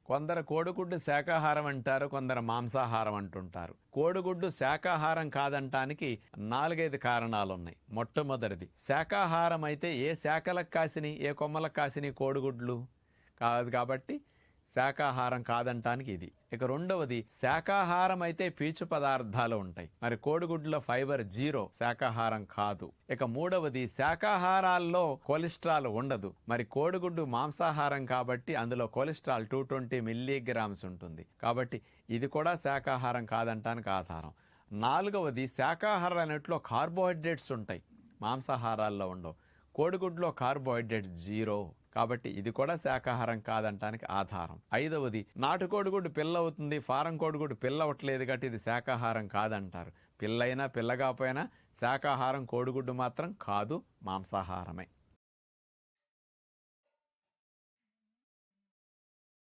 కొందరు కోడిగుడ్డు శాకాహారం అంటారు, కొందరు మాంసాహారం అంటుంటారు. కోడిగుడ్డు శాకాహారం కాదంటానికి 4-5 కారణాలున్నాయి. మొట్టమొదటిది, శాకాహారం అయితే ఏ శాఖలకు కాసిని, ఏ కొమ్మలకు కాసిని కోడిగుడ్లు కాదు కాబట్టి శాకాహారం కాదంటానికి ఇది. ఇక రెండవది, శాకాహారం అయితే పీచు పదార్థాలు ఉంటాయి, మరి కోడిగుడ్లో ఫైబర్ 0, శాకాహారం కాదు. ఇక మూడవది, శాకాహారాల్లో కొలెస్ట్రాల్ ఉండదు, మరి కోడిగుడ్డు మాంసాహారం కాబట్టి అందులో కొలెస్ట్రాల్ 220 మిల్లీగ్రామ్స్ ఉంటుంది, కాబట్టి ఇది కూడా శాకాహారం కాదంటానికి ఆధారం. నాలుగవది, శాకాహారాలన్నిట్లో కార్బోహైడ్రేట్స్ ఉంటాయి, మాంసాహారాల్లో ఉండవు. కోడిగుడ్లో కార్బోహైడ్రేట్స్ 0, కాబట్టి ఇది కూడా శాకాహారం కాదంటానికి ఆధారం. ఐదవది, నాటుకోడిగుడ్డు పిల్ల అవుతుంది, ఫారం కోడిగుడ్డు పిల్ల అవ్వట్లేదు కాబట్టి ఇది శాకాహారం కాదంటారు. పిల్లైనా పిల్లగా పోయినా శాకాహారం కోడిగుడ్డు మాత్రం కాదు, మాంసాహారమే.